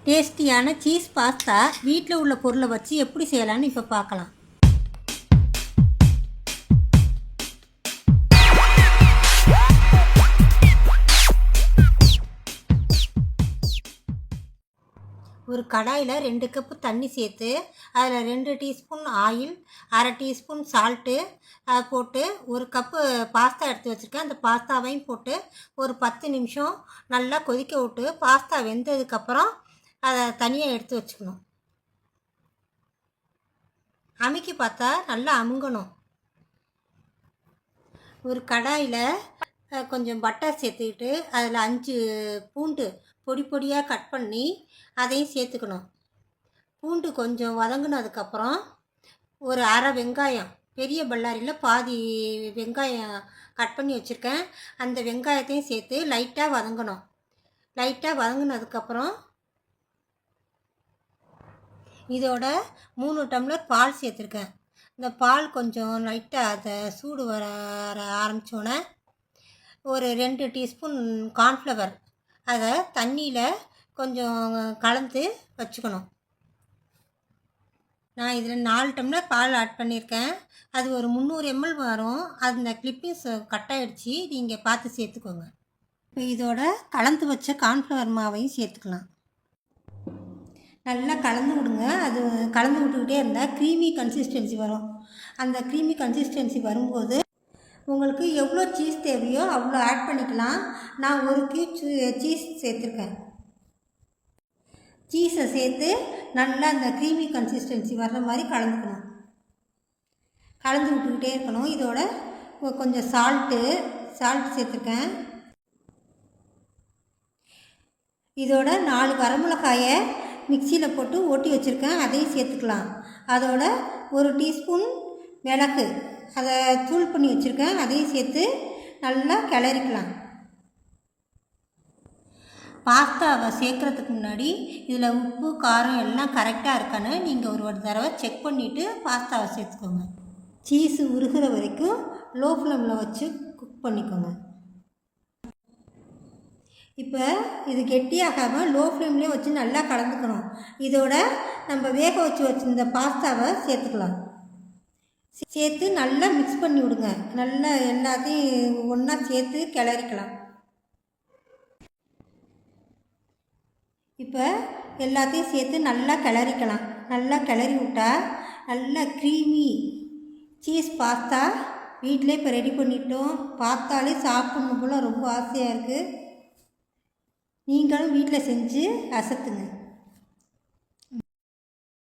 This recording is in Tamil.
டேஸ்டியான சீஸ் பாஸ்தா வீட்டில் உள்ள பொருளை வச்சு எப்படி செய்யலான்னு இப்போ பார்க்கலாம். ஒரு கடாயில் 2 கப்பு தண்ணி சேர்த்து அதில் 2 டீஸ்பூன் ஆயில், அரை டீஸ்பூன் சால்ட்டு போட்டு ஒரு கப்பு பாஸ்தா எடுத்து வச்சுருக்கேன். அந்த பாஸ்தாவையும் போட்டு ஒரு 10 நிமிஷம் நல்லா கொதிக்க விட்டு பாஸ்தா வெந்ததுக்கப்புறம் அதை தனியாக எடுத்து வச்சுக்கணும். அமுக்கி பார்த்தா நல்லா அமுங்கணும். ஒரு கடாயில் கொஞ்சம் பட்டர் சேர்த்துக்கிட்டு அதில் 5 பூண்டு பொடி பொடியாக கட் பண்ணி அதையும் சேர்த்துக்கணும். பூண்டு கொஞ்சம் வதங்கினதுக்கப்புறம் ஒரு அரை வெங்காயம், பெரிய பல்லாரியில் பாதி வெங்காயம் கட் பண்ணி வச்சுருக்கேன். அந்த வெங்காயத்தையும் சேர்த்து லைட்டாக வதங்கணும். லைட்டாக வதங்கினதுக்கப்புறம் இதோட 3 டம்ளர் பால் சேர்த்துருக்கேன். இந்த பால் கொஞ்சம் லைட்டாக அதை சூடு வர ஆரம்பித்தோன்னே ஒரு 2 டீஸ்பூன் கார்ன்ஃப்ளவர் அதை தண்ணியில் கொஞ்சம் கலந்து வச்சுக்கணும். நான் இதில் 4 டம்ளர் பால் ஆட் பண்ணியிருக்கேன். அது ஒரு 300 ml வரும். அந்த கிளிப்பிங்ஸ் கட் ஆகிடுச்சி, நீங்கள் பார்த்து சேர்த்துக்கோங்க. இப்போ இதோட கலந்து வச்ச கார்ன்ஃப்ளவர் மாவையும் சேர்த்துக்கலாம். நல்லா கலந்து விடுங்க. அது கலந்து விட்டுக்கிட்டே இருந்தால் க்ரீமி கன்சிஸ்டன்சி வரும். அந்த க்ரீமி கன்சிஸ்டன்சி வரும்போது உங்களுக்கு எவ்வளோ சீஸ் தேவையோ அவ்வளோ ஆட் பண்ணிக்கலாம். நான் 1 கியூப் சீஸ் சேர்த்துருக்கேன். சீஸை சேர்த்து நல்லா அந்த க்ரீமி கன்சிஸ்டன்சி வர்ற மாதிரி கலந்துக்கணும். கலந்து விட்டுக்கிட்டே இருக்கணும். இதோட கொஞ்சம் சால்ட்டு சேர்த்துருக்கேன். இதோட 4 வரமிளகாயை மிக்சியில் போட்டு ஓட்டி வச்சுருக்கேன், அதையும் சேர்த்துக்கலாம். அதோட 1 டீஸ்பூன் மிளகு அதை தூள் பண்ணி வச்சுருக்கேன், அதையும் சேர்த்து நல்லா கிளறிக்கலாம். பாஸ்தாவை சேர்க்குறதுக்கு முன்னாடி இதில் உப்பு காரம் எல்லாம் கரெக்டாக இருக்கான்னு நீங்கள் ஒரு தடவை செக் பண்ணிவிட்டு பாஸ்தாவை சேர்த்துக்கோங்க. சீஸு உருகிற வரைக்கும் லோ ஃப்ளேமில் வச்சு குக் பண்ணிக்கோங்க. இப்போ இது கெட்டியாகாமல் லோ ஃப்ளேம்லேயே வச்சு நல்லா கலந்துக்கணும். இதோட நம்ம வேக வச்சுருந்த பாஸ்தாவை சேர்த்துக்கலாம். சேர்த்து நல்லா மிக்ஸ் பண்ணி விடுங்க. நல்லா எல்லாத்தையும் ஒன்றா சேர்த்து கிளறிக்கலாம். இப்போ எல்லாத்தையும் சேர்த்து நல்லா கிளறிக்கலாம். நல்லா கிளறி விட்டால் நல்லா க்ரீமி சீஸ் பாஸ்தா வீட்டிலே இப்போ ரெடி பண்ணிட்டோம். பார்த்தாலே சாப்பிட்ணும் போல் ரொம்ப ஆசையாக இருக்குது. நீங்களும் வீட்டில் செஞ்சு அசத்துங்க.